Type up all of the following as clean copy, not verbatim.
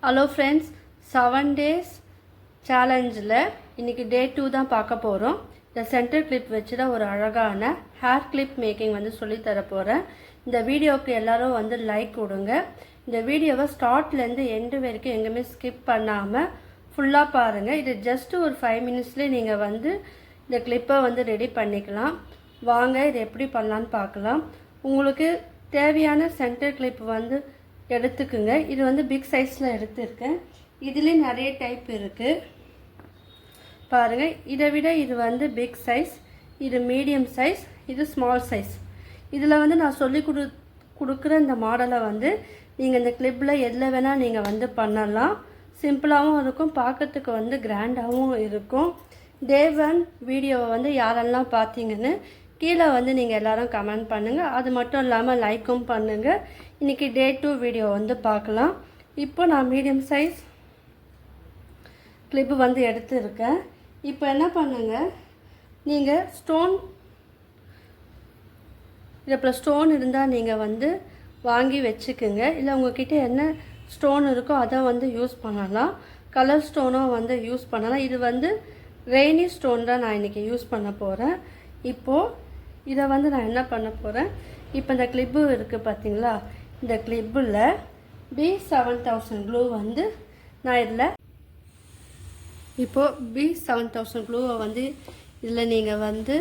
Hello friends, 7 days சேலஞ்சில் இன்றைக்கி டே 2 தான் பார்க்க போகிறோம். இந்த சென்டர் கிளிப் வச்சு தான் ஒரு அழகான ஹேர் கிளிப் மேக்கிங் வந்து சொல்லித்தர போகிறேன். இந்த வீடியோவுக்கு எல்லோரும் வந்து லைக் கொடுங்க. இந்த வீடியோவை ஸ்டார்ட்லேருந்து எண்டு வரைக்கும் எங்கேயுமே ஸ்கிப் பண்ணாமல் ஃபுல்லாக பாருங்கள். இது ஜஸ்ட்டு ஒரு 5 minutesலேயே நீங்கள் வந்து இந்த கிளிப்பை வந்து ரெடி பண்ணிக்கலாம். வாங்க இது எப்படி பண்ணலான்னு பார்க்கலாம். உங்களுக்கு தேவையான சென்டர் கிளிப் வந்து எடுத்துக்குங்க. இது வந்து பிக் சைஸில் எடுத்துருக்கேன். இதுலேயே நிறைய டைப் இருக்குது பாருங்கள். இதை விட இது வந்து பிக் சைஸ், இது மீடியம் சைஸ், இது ஸ்மால் சைஸ். இதில் வந்து நான் சொல்லி கொடுக்குற இந்த மாடலை வந்து நீங்கள் இந்த கிளிப்பில் எதில் வேணால் நீங்கள் வந்து பண்ணலாம். சிம்பிளாகவும் இருக்கும், பார்க்கறதுக்கு வந்து கிராண்டாகவும் இருக்கும். டே 1 வீடியோவை வந்து யாரெல்லாம் பார்த்தீங்கன்னு கீழே வந்து நீங்கள் எல்லோரும் கமெண்ட் பண்ணுங்கள். அது மட்டும் இல்லாமல் லைக்கும் பண்ணுங்கள். இன்றைக்கி டே 2 வீடியோ வந்து பார்க்கலாம். இப்போ நான் மீடியம் சைஸ் கிளிப்பு வந்து எடுத்துருக்கேன். இப்போ என்ன பண்ணுங்கள், நீங்கள் ஸ்டோன் இதில் ஸ்டோன் இருந்தால் நீங்கள் வந்து வாங்கி வச்சுக்குங்க. இல்லை உங்கள்கிட்ட என்ன ஸ்டோன் இருக்கோ அதை வந்து யூஸ் பண்ணலாம். கலர் ஸ்டோனும் வந்து யூஸ் பண்ணலாம். இது வந்து ரெய்னி ஸ்டோன் தான் நான் இன்றைக்கி யூஸ் பண்ண போகிறேன். இப்போது இதை வந்து நான் என்ன பண்ண போகிறேன், இப்போ இந்த கிளிப்பு இருக்குது பார்த்தீங்களா, இந்த கிளிப்பில் B7000 க்ளூ வந்து நான் இதில் இப்போது B7000 க்ளூவை வந்து இதில் நீங்கள் வந்து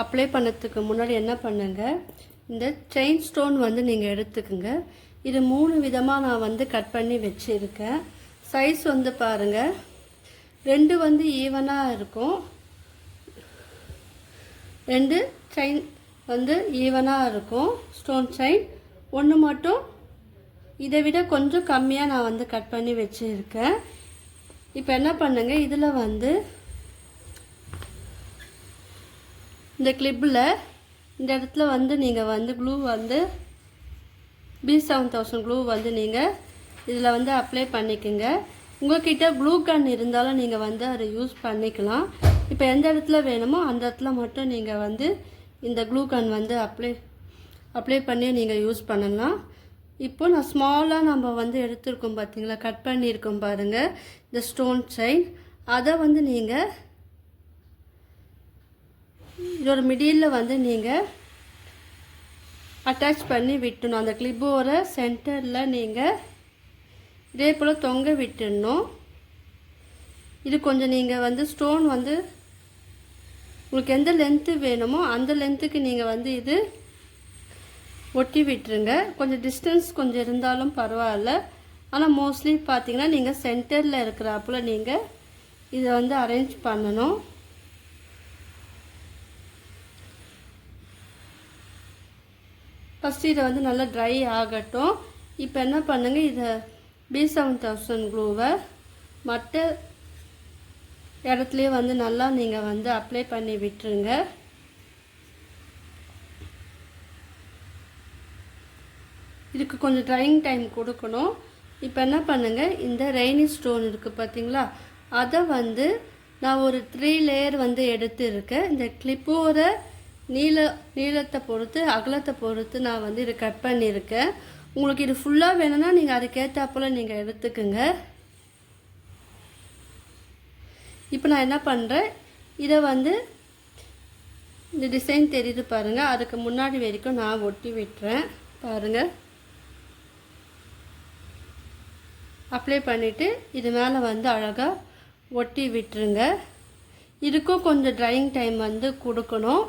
அப்ளை பண்ணதுக்கு முன்னாடி என்ன பண்ணுங்கள், இந்த செயின் ஸ்டோன் வந்து நீங்கள் எடுத்துக்குங்க. இது 3 விதமாக நான் வந்து கட் பண்ணி வச்சுருக்கேன். சைஸ் வந்து பாருங்கள், 2 வந்து ஈவனாக இருக்கும், 2 செயின் வந்து ஈவனாக இருக்கும் ஸ்டோன் செயின். 1 மட்டும் இதை விட கொஞ்சம் கம்மியாக நான் வந்து கட் பண்ணி வச்சுருக்கேன். இப்போ என்ன பண்ணுங்க, இதில் வந்து இந்த கிளிப்பில் இந்த இடத்துல வந்து நீங்கள் வந்து க்ளூ வந்து B7000 க்ளூ வந்து நீங்கள் இதில் வந்து அப்ளை பண்ணிக்கோங்க. உங்கள்கிட்ட க்ளூ கன் இருந்தாலும் நீங்கள் வந்து அதை யூஸ் பண்ணிக்கலாம். இப்போ எந்த இடத்துல வேணுமோ அந்த இடத்துல மட்டும் நீங்கள் வந்து இந்த க்ளூ கன் வந்து அப்ளை பண்ணி நீங்கள் யூஸ் பண்ணலாம். இப்போ நான் ஸ்மாலாக நம்ம வந்து எடுத்துருக்கோம் பார்த்தீங்களா, கட் பண்ணியிருக்கோம் பாருங்கள் இந்த ஸ்டோன் செயின். அதை வந்து நீங்கள் இதோட மிடில் வந்து நீங்கள் அட்டாச் பண்ணி விட்டுணும். அந்த கிளிப்போட சென்டரில் நீங்கள் இதே போல் தொங்க விட்டுடணும். இது கொஞ்சம் நீங்கள் வந்து ஸ்டோன் வந்து உங்களுக்கு எந்த லென்த்து வேணுமோ அந்த லென்த்துக்கு நீங்கள் வந்து இது ஒட்டி விட்டுருங்க. கொஞ்சம் டிஸ்டன்ஸ் கொஞ்சம் இருந்தாலும் பரவாயில்ல. ஆனால் மோஸ்ட்லி பார்த்தீங்கன்னா நீங்கள் சென்டரில் இருக்கிறாப்புல நீங்கள் இதை வந்து அரேஞ்ச் பண்ணணும். ஃபஸ்ட்டு இதை வந்து நல்லா ட்ரை ஆகட்டும். இப்போ என்ன பண்ணுங்கள், இதை B7000 க்ளூவை மற்ற இடத்துலையே வந்து நல்லா நீங்கள் வந்து அப்ளை பண்ணி விட்டுருங்க. இதுக்கு கொஞ்சம் ட்ரையிங் டைம் கொடுக்கணும். இப்போ என்ன பண்ணுங்கள், இந்த ரெய்னி ஸ்டோன் இருக்குது பார்த்தீங்களா, அதை வந்து நான் ஒரு 3 லேயர் வந்து எடுத்துருக்கேன். இந்த கிளிப்போட நீளத்தை பொறுத்து அகலத்தை பொறுத்து நான் வந்து இதை கட் பண்ணியிருக்கேன். உங்களுக்கு இது ஃபுல்லாக வேணும்னா நீங்கள் அதுக்கேற்றாப்போல் நீங்கள் எடுத்துக்குங்க. இப்போ நான் என்ன பண்ணுறேன், இதை வந்து இந்த டிசைன் தெரியுது பாருங்கள், அதுக்கு முன்னாடி வரைக்கும் நான் ஒட்டி விட்டுறேன் பாருங்கள். அப்ளை பண்ணிவிட்டு இது மேலே வந்து அழகாக ஒட்டி விட்டுருங்க. இதுக்கும் கொஞ்சம் ட்ரையிங் டைம் வந்து கொடுக்கணும்.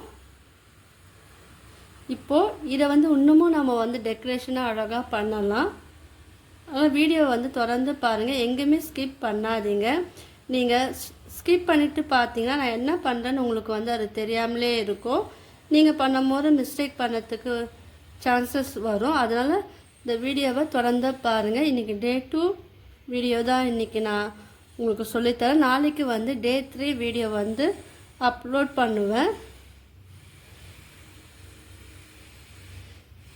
இப்போது இதை வந்து இன்னமும் நம்ம வந்து டெக்கரேஷனாக அழகாக பண்ணலாம். அதனால் வீடியோ வந்து தொடர்ந்து பாருங்கள், எங்கேயுமே ஸ்கிப் பண்ணாதீங்க. நீங்கள் ஸ்கிப் பண்ணிவிட்டு பார்த்தீங்கன்னா நான் என்ன பண்ணுறேன்னு உங்களுக்கு வந்து அது தெரியாமலே இருக்கும். நீங்கள் பண்ணும்போது மிஸ்டேக் பண்ணதுக்கு சான்சஸ் வரும். அதனால் இந்த வீடியோவை தொடர்ந்து பாருங்கள். இன்றைக்கி டே 2 வீடியோ தான் இன்றைக்கி நான் உங்களுக்கு சொல்லித்தரேன். நாளைக்கு வந்து டே 3 வீடியோ வந்து அப்லோட் பண்ணுவேன்.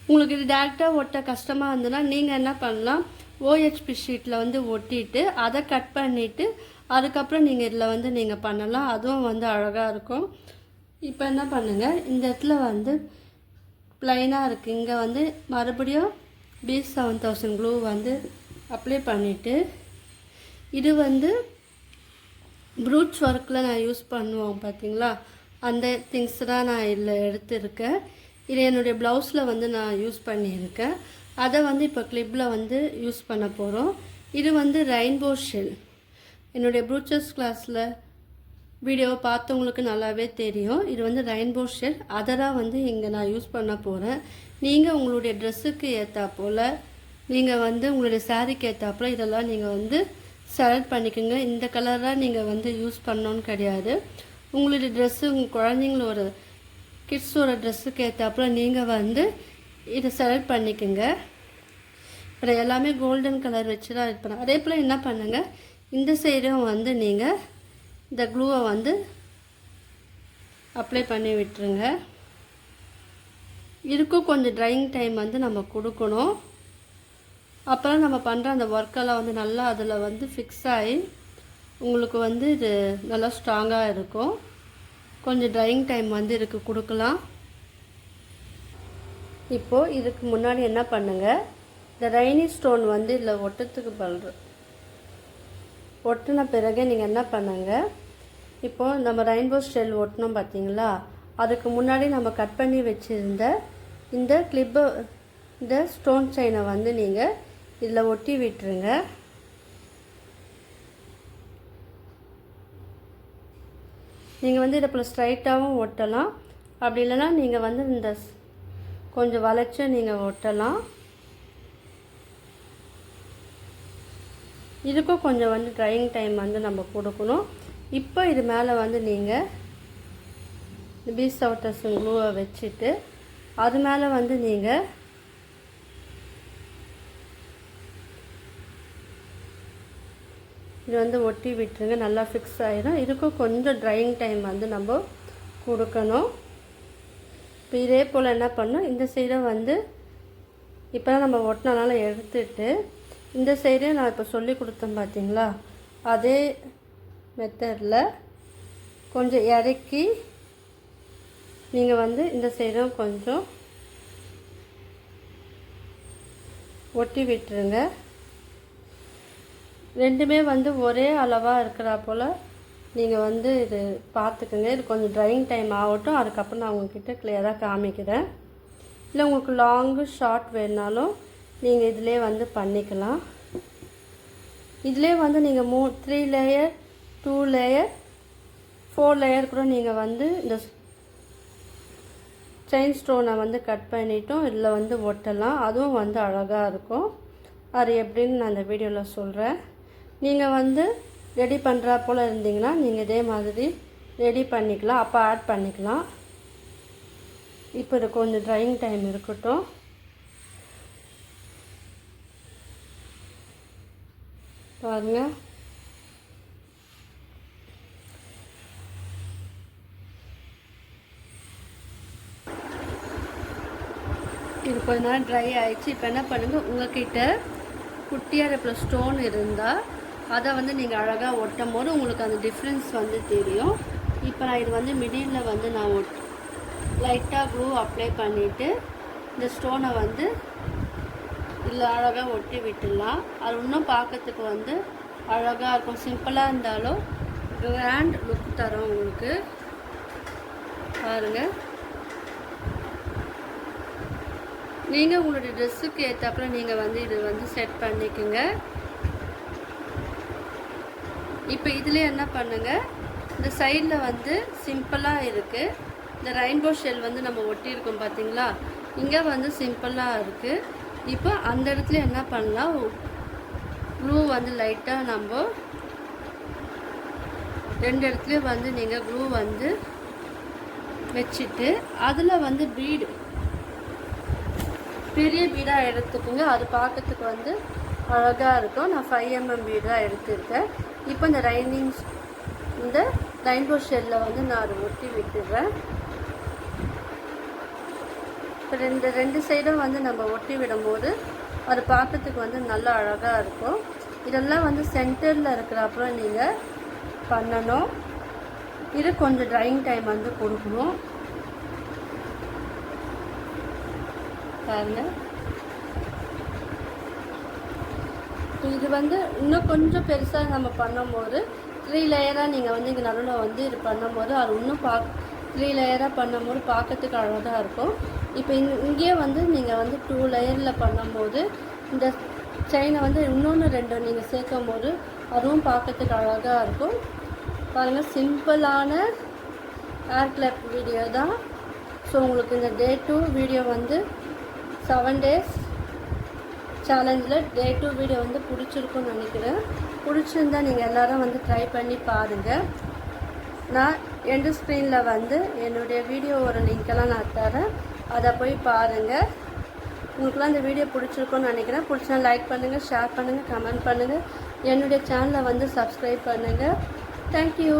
உங்களுக்கு இது டேரெக்டாக ஒட்ட கஷ்டமாக இருந்ததுன்னா நீங்கள் என்ன பண்ணலாம், OHP ஷீட்டில் வந்து ஒட்டிட்டு அதை கட் பண்ணிவிட்டு அதுக்கப்புறம் நீங்கள் இதில் வந்து நீங்கள் பண்ணலாம். அதுவும் வந்து அழகாக இருக்கும். இப்போ என்ன பண்ணுங்கள், இந்த இடத்துல வந்து ப்ளைனாக இருக்குது, இங்கே வந்து மறுபடியும் B7000 க்ளூ வந்து அப்ளை பண்ணிவிட்டு இது வந்து ப்ரூச் ஒர்க்கில் நான் யூஸ் பண்ணுவோம் பார்த்தீங்களா, அந்த திங்ஸ் தான் நான் இதில் எடுத்துருக்கேன். இது என்னுடைய ப்ளவுஸில் வந்து நான் யூஸ் பண்ணியிருக்கேன். அதை வந்து இப்போ கிளிப்பில் வந்து யூஸ் பண்ண போகிறோம். இது வந்து ரெயின்போ ஷெல். என்னுடைய ப்ரூச்சஸ் கிளாஸில் வீடியோவை பார்த்தவங்களுக்கு நல்லாவே தெரியும். இது வந்து ரெயின்போ ஷெல். அதை தான் வந்து இங்கே நான் யூஸ் பண்ண போகிறேன். நீங்கள் உங்களுடைய ட்ரெஸ்ஸுக்கு ஏற்றாப்போல், நீங்கள் வந்து உங்களுடைய சாரீக்கு ஏற்றாப்போல் இதெல்லாம் நீங்கள் வந்து செலக்ட் பண்ணிக்கோங்க. இந்த கலராக நீங்கள் வந்து யூஸ் பண்ணணுன்னு கிடையாது. உங்களுடைய ட்ரெஸ்ஸு, உங்கள் குழந்தைங்களோட கிட்ஸோட ட்ரெஸ்ஸுக்கு ஏற்றாப்புல நீங்கள் வந்து இதை செலக்ட் பண்ணிக்கோங்க. இப்போ எல்லாமே கோல்டன் கலர் வச்சு தான் இது பண்ணேன். அதே போல் என்ன பண்ணுங்கள், இந்த சைடும் வந்து நீங்கள் இந்த க்ளூவை வந்து அப்ளை பண்ணி விட்டுருங்க. இதுக்கும் கொஞ்சம் ட்ரையிங் டைம் வந்து நம்ம கொடுக்கணும். அப்புறம் நம்ம பண்ணுற அந்த ஒர்க்கெல்லாம் வந்து நல்லா அதில் வந்து ஃபிக்ஸ் ஆகி உங்களுக்கு வந்து இது நல்லா ஸ்ட்ராங்காக இருக்கும். கொஞ்சம் ட்ரையிங் டைம் வந்து இதுக்கு கொடுக்கலாம். இப்போது இதுக்கு முன்னாடி என்ன பண்ணுங்கள், இந்த ரெய்னி ஸ்டோன் வந்து இதில் ஒட்டின பிறகு நீங்கள் என்ன பண்ணுங்கள், இப்போது நம்ம ரெயின்போ ஷெல் ஒட்டினோம் பார்த்தீங்களா, அதுக்கு முன்னாடி நம்ம கட் பண்ணி வச்சுருந்த இந்த கிளிப்பை, இந்த ஸ்டோன் செயினை வந்து நீங்கள் இதில் ஒட்டி விட்டுருங்க. நீங்கள் வந்து இதை போல் ஸ்ட்ரைட்டாகவும் ஒட்டலாம். அப்படி இல்லைன்னா நீங்கள் வந்து இந்த கொஞ்சம் வளைச்சு நீங்கள் ஒட்டலாம். இதுக்கும் கொஞ்சம் வந்து ட்ரையிங் டைம் வந்து நம்ம கொடுக்கணும். இப்போ இது மேலே வந்து நீங்கள் இந்த பீஸ் அவுட்டர்ஸ் க்ளூவை வச்சுட்டு அது மேலே வந்து நீங்கள் இது வந்து ஒட்டி விட்டுருங்க. நல்லா ஃபிக்ஸ் ஆகிடும். இதுக்கும் கொஞ்சம் ட்ரையிங் டைம் வந்து நம்ம கொடுக்கணும். இப்போ இதே போல் என்ன பண்ணணும், இந்த சைடை வந்து இப்போ நம்ம ஒட்டினால எடுத்துட்டு இந்த சைடையும் நான் இப்போ சொல்லி கொடுத்தேன் பார்த்தீங்களா, அதே மெத்தடில் கொஞ்சம் இறக்கி நீங்கள் வந்து இந்த சைடும் கொஞ்சம் ஒட்டி விட்டுருங்க. ரெண்டுமே வந்து ஒரே அளவாக இருக்கிறா போல் நீங்கள் வந்து இது பார்த்துக்குங்க. இது கொஞ்சம் ட்ரையிங் டைம் ஆகட்டும், அதுக்கப்புறம் நான் உங்கள்கிட்ட கிளியராக காமிக்கிறேன். இல்லை உங்களுக்கு லாங்கு ஷார்ட் வேணுனாலும் நீங்கள் இதிலே வந்து பண்ணிக்கலாம். இதிலே வந்து நீங்கள் 3 லேயர் 2 லேயர் 4 லேயர் கூட நீங்கள் வந்து இந்த செயின் ஸ்டோனை வந்து கட் பண்ணிவிட்டும் இதில் வந்து ஒட்டலாம். அதுவும் வந்து அழகாக இருக்கும். அது எப்படின்னு நான் இந்த வீடியோவில் சொல்கிறேன். நீங்கள் வந்து ரெடி பண்ணுறா போல் இருந்தீங்கன்னா நீங்கள் இதே மாதிரி ரெடி பண்ணிக்கலாம், அப்போ ஆட் பண்ணிக்கலாம். இப்போ இது கொஞ்சம் ட்ரையிங் டைம் இருக்கட்டும். பாருங்கள், இது கொஞ்ச நேரம் ட்ரை ஆகிடுச்சு. இப்போ என்ன பண்ணுங்கள், உங்கள்கிட்ட குட்டியாக இப்போ ஸ்டோன் இருந்தால் அதை வந்து நீங்கள் அழகாக ஒட்டும் போது உங்களுக்கு அந்த டிஃப்ரென்ஸ் வந்து தெரியும். இப்போ நான் இது வந்து மிடில் வந்து நான் லைட்டாக க்ளூ அப்ளை பண்ணிவிட்டு இந்த ஸ்டோனை வந்து இதில் அழகாக ஒட்டி விட்டுடலாம். அது இன்னும் பார்க்கறதுக்கு வந்து அழகாக இருக்கும். சிம்பிளாக இருந்தாலும் கிராண்ட் லுக் தரும் உங்களுக்கு. பாருங்கள், நீங்கள் உங்களுடைய ட்ரெஸ்ஸுக்கு ஏற்றாப்புல நீங்கள் வந்து இது வந்து செட் பண்ணிக்கோங்க. இப்போ இதில் என்ன பண்ணுங்கள், இந்த சைடில் வந்து சிம்பிளாக இருக்குது. இந்த ரெயின்போ ஷெல் வந்து நம்ம ஒட்டியிருக்கோம் பார்த்தீங்களா, இங்கே வந்து சிம்பிளாக இருக்குது. இப்போ அந்த இடத்துல என்ன பண்ணலாம், க்ளூ வந்து லைட்டாக நம்ம 2 இடத்துலையும் வந்து நீங்கள் க்ளூ வந்து வச்சுட்டு அதில் வந்து பீடு பெரிய பீடாக எடுத்துக்கோங்க. அது பார்க்கறதுக்கு வந்து அழகாக இருக்கும். நான் 5 mm பீடாக எடுத்துருக்கேன். இப்போ இந்த ரெயின்போ ஷெல்லில் வந்து நான் அதை ஒட்டி விட்டுடுறேன். இப்போ ரெண்டு சைடும் வந்து நம்ம ஒட்டி விடும்போது அது பார்க்கறதுக்கு வந்து நல்லா அழகாக இருக்கும். இதெல்லாம் வந்து சென்டரில் இருக்கிற அப்புறம் நீங்கள் பண்ணணும். இது கொஞ்சம் ட்ரையிங் டைம் வந்து கொடுக்கணும். பாருங்கள், இப்போ இது வந்து இன்னும் கொஞ்சம் பெருசாக நம்ம பண்ணும்போது 3 லேயராக நீங்கள் வந்து இங்கே நடுவில் வந்து இது பண்ணும்போது அது இன்னும் 3 லேயராக பண்ணும்போது பார்க்கறதுக்கு அழகாக இருக்கும். இப்போ இங்கேயே வந்து நீங்கள் வந்து 2 லேயரில் பண்ணும்போது இந்த செயினை வந்து இன்னொன்று 2 நீங்கள் சேர்க்கும் போது அதுவும் பார்க்கறதுக்கு அழகாக இருக்கும். பாருங்கள், சிம்பிளான ஹேர் கிளிப் வீடியோ தான். ஸோ உங்களுக்கு இந்த டே 2 வீடியோ வந்து 7 டேஸ் சேலஞ்சில் டே 2 வீடியோ வந்து பிடிச்சிருக்குன்னு நினைக்கிறேன். பிடிச்சிருந்தா நீங்கள் எல்லோரும் வந்து ட்ரை பண்ணி பாருங்கள். நான் எண்டு ஸ்க்ரீனில் வந்து என்னுடைய வீடியோ ஒரு லிங்க்கெல்லாம் நான் தரேன், அதை போய் பாருங்கள். உங்களுக்குலாம் இந்த வீடியோ பிடிச்சிருக்குன்னு நினைக்கிறேன். பிடிச்சா லைக் பண்ணுங்கள், ஷேர் பண்ணுங்கள், கமெண்ட் பண்ணுங்கள். என்னுடைய சேனலை வந்து சப்ஸ்கிரைப் பண்ணுங்கள். தேங்க்யூ.